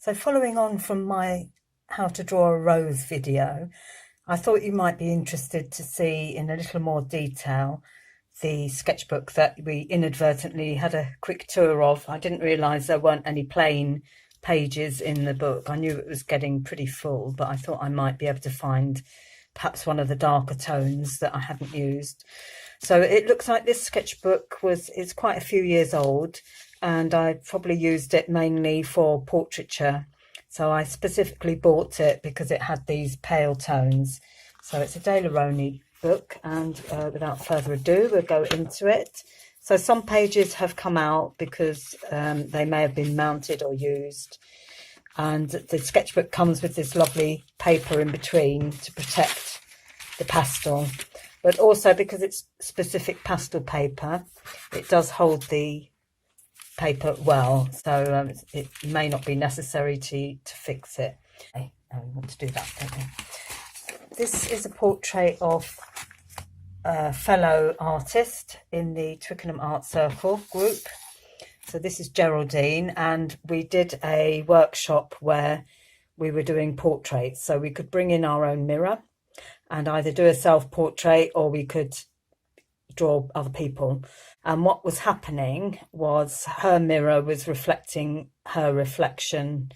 So following on from my how to draw a rose video, I thought you might be interested to see in a little more detail the sketchbook that we inadvertently had a quick tour of. I didn't realise there weren't any plain pages in the book. I knew it was getting pretty full, but I thought I might be able to find perhaps one of the darker tones that I hadn't used. So it looks like this sketchbook is quite a few years old, and I probably used it mainly for portraiture. So I specifically bought it because it had these pale tones. So it's a De La Roni book, and without further ado, we'll go into it. So some pages have come out because they may have been mounted or used. And the sketchbook comes with this lovely paper in between to protect the pastel. But also because it's specific pastel paper, it does hold the paper well. So it may not be necessary to fix it. Okay, we want to do that, don't we? This is a portrait of a fellow artist in the Twickenham Art Circle group. So this is Geraldine, and we did a workshop where we were doing portraits. So we could bring in our own mirror and either do a self-portrait or we could draw other people. And what was happening was her mirror was reflecting her reflection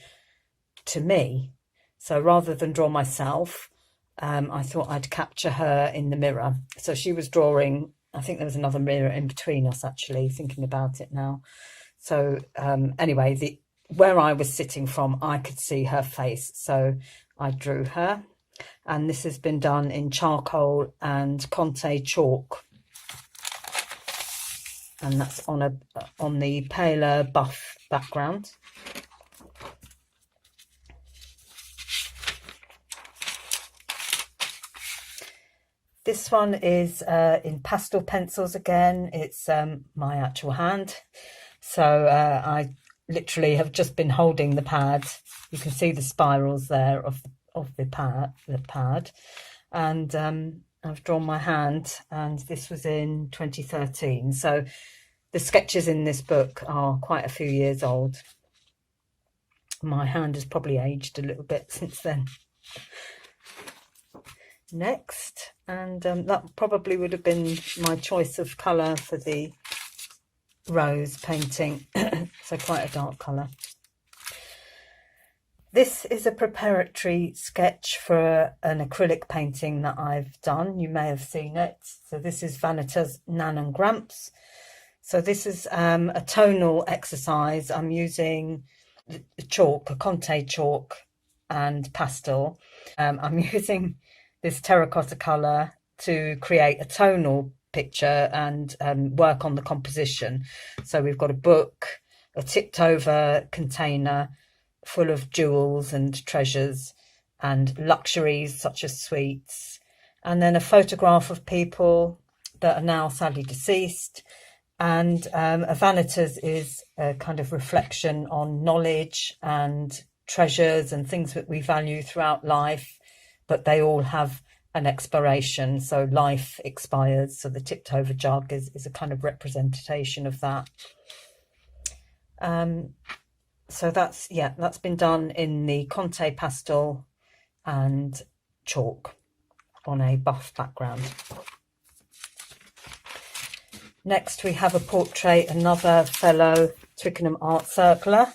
to me. So rather than draw myself, I thought I'd capture her in the mirror. So she was drawing, I think there was another mirror in between us, actually, thinking about it now. So anyway, where I was sitting from, I could see her face. So I drew her. And this has been done in charcoal and Conte chalk. And that's on the paler buff background. This one is in pastel pencils again. It's my actual hand. So I literally have just been holding the pad. You can see the spirals there of the pad. And I've drawn my hand, and this was in 2013. So the sketches in this book are quite a few years old. My hand has probably aged a little bit since then. Next, and that probably would have been my choice of colour for the rose painting. So quite a dark colour. This is a preparatory sketch for an acrylic painting that I've done. You may have seen it. So this is Vanita's Nan and Gramps. So this is a tonal exercise. I'm using chalk, a Conte chalk and pastel. I'm using this terracotta colour to create a tonal picture and work on the composition. So we've got a book, a tipped over container full of jewels and treasures and luxuries such as sweets, and then a photograph of people that are now sadly deceased. And a vanitas is a kind of reflection on knowledge and treasures and things that we value throughout life, but they all have an expiration. So life expires. So the tipped over jug is a kind of representation of that. So that's been done in the Conte pastel and chalk on a buff background. Next we have a portrait, another fellow Twickenham Art Circler.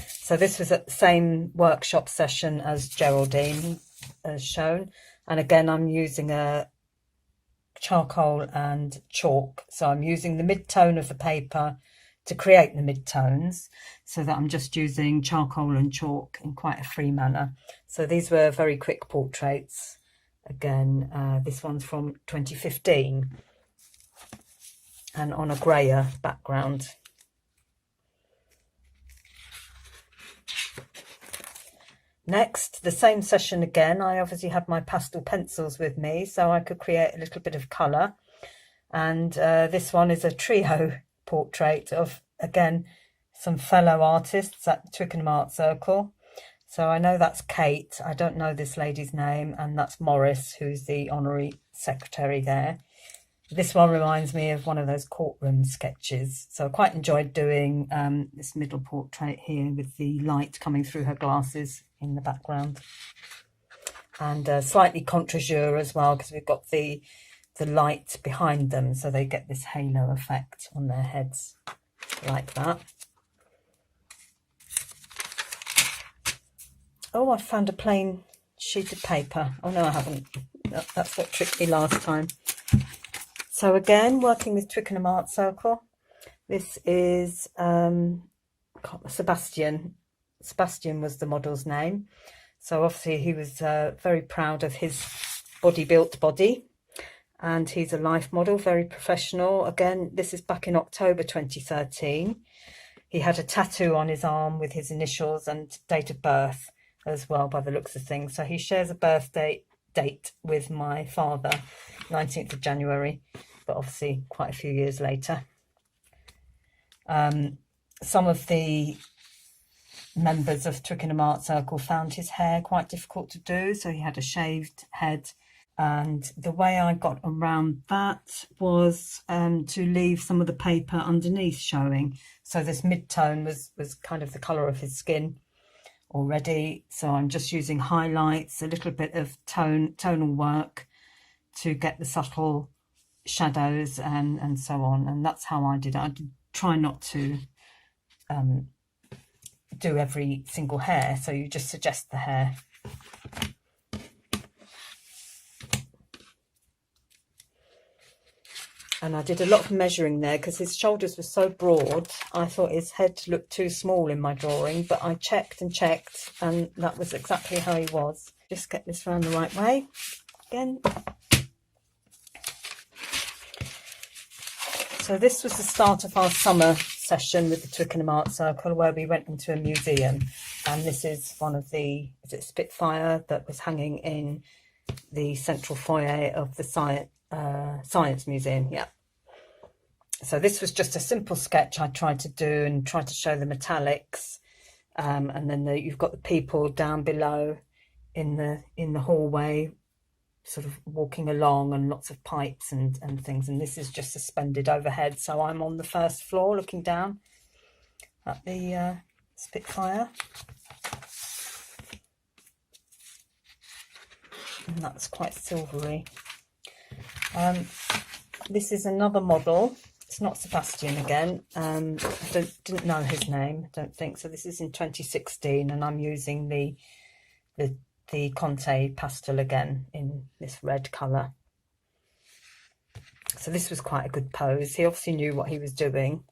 So this was at the same workshop session as Geraldine as shown. And again, I'm using a charcoal and chalk. So I'm using the mid-tone of the paper to create the mid-tones, so that I'm just using charcoal and chalk in quite a free manner. So these were very quick portraits. Again, this one's from 2015 and on a grayer background. Next, the same session again. I obviously had my pastel pencils with me, so I could create a little bit of colour. And this one is a trio portrait of, again, some fellow artists at Twickenham Art Circle. So I know that's Kate. I don't know this lady's name. And that's Morris, who's the honorary secretary there. This one reminds me of one of those courtroom sketches. So I quite enjoyed doing this middle portrait here with the light coming through her glasses in the background. And slightly contre-jour as well, because we've got the light behind them, so they get this halo effect on their heads like that. Oh, I found a plain sheet of paper. Oh no, I haven't. That's what tricked me last time. So again, working with Twickenham Art Circle. This is Sebastian. Sebastian was the model's name. So obviously he was very proud of his body-built body. And he's a life model, very professional. Again, this is back in October 2013. He had a tattoo on his arm with his initials and date of birth as well, by the looks of things. So he shares a birthday date with my father, 19th of January, but obviously quite a few years later. Some of the members of Twickenham Art Circle found his hair quite difficult to do, so he had a shaved head. And the way I got around that was to leave some of the paper underneath showing. So this mid-tone was kind of the colour of his skin already. So I'm just using highlights, a little bit of tonal work to get the subtle shadows and so on. And that's how I did it. I did try not to do every single hair. So you just suggest the hair. And I did a lot of measuring there because his shoulders were so broad. I thought his head looked too small in my drawing, but I checked and checked, and that was exactly how he was. Just get this round the right way again. So this was the start of our summer session with the Twickenham Art Circle, where we went into a museum. And this is one of the, is it Spitfire, that was hanging in the central foyer of the Science Museum, yeah. So this was just a simple sketch I tried to do and tried to show the metallics, and then you've got the people down below in the hallway, sort of walking along, and lots of pipes and things. And this is just suspended overhead, so I'm on the first floor looking down at the Spitfire, and that's quite silvery. This is another model. It's not Sebastian again. I didn't know his name, I don't think. So this is in 2016, and I'm using the Conte pastel again in this red colour. So this was quite a good pose. He obviously knew what he was doing.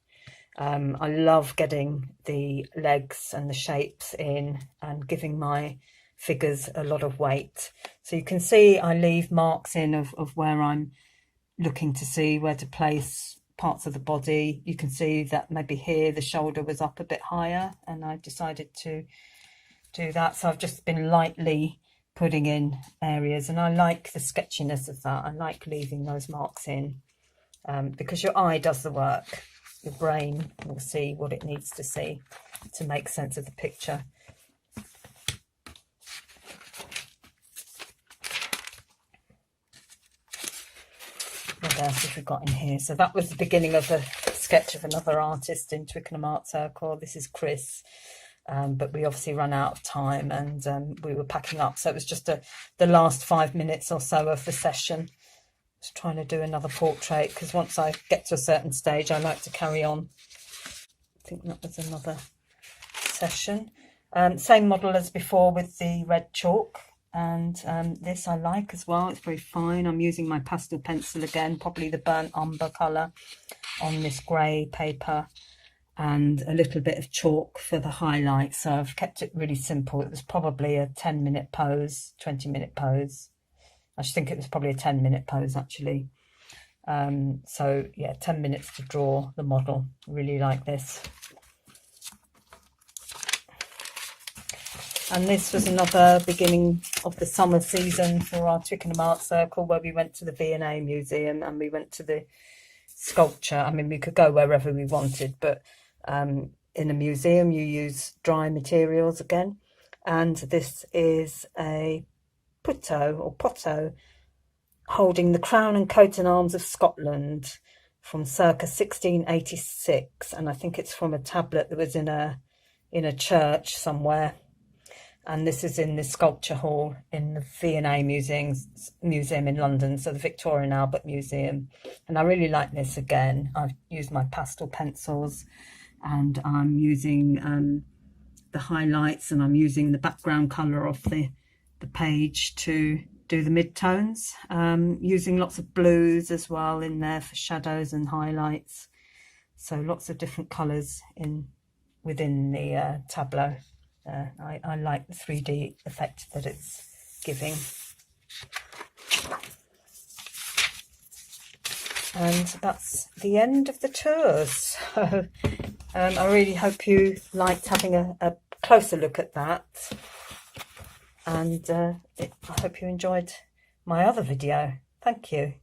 I love getting the legs and the shapes in and giving my figures a lot of weight. So you can see I leave marks in of where I'm looking to see where to place parts of the body. You can see that maybe here the shoulder was up a bit higher, and I decided to do that. So I've just been lightly putting in areas, and I like the sketchiness of that. I like leaving those marks in because your eye does the work. Your brain will see what it needs to see to make sense of the picture. What else have we got in here? So that was the beginning of a sketch of another artist in Twickenham Art Circle. This is Chris, but we obviously ran out of time, and we were packing up. So it was just the last 5 minutes or so of the session. Just trying to do another portrait, because once I get to a certain stage, I like to carry on. I think that was another session. Same model as before with the red chalk. And this I like as well. It's very fine. I'm using my pastel pencil again, probably the burnt umber colour on this grey paper, and a little bit of chalk for the highlights. So I've kept it really simple. It was probably a 10-minute pose, 20-minute pose. I should think it was probably a 10-minute pose actually. So yeah, 10 minutes to draw the model. Really like this. And this was another beginning of the summer season for our Twickenham Art Circle, where we went to the V&A Museum and we went to the sculpture. I mean, we could go wherever we wanted, but in a museum you use dry materials again. And this is a poto holding the crown and coat and arms of Scotland from circa 1686, and I think it's from a tablet that was in a church somewhere. And this is in the sculpture hall in the V&A Museum in London, so the Victoria and Albert Museum. And I really like this again. I've used my pastel pencils, and I'm using the highlights, and I'm using the background colour of the page to do the mid-tones, using lots of blues as well in there for shadows and highlights. So lots of different colours within the tableau. I like the 3D effect that it's giving. And that's the end of the tours. So I really hope you liked having a closer look at that. And I hope you enjoyed my other video. Thank you.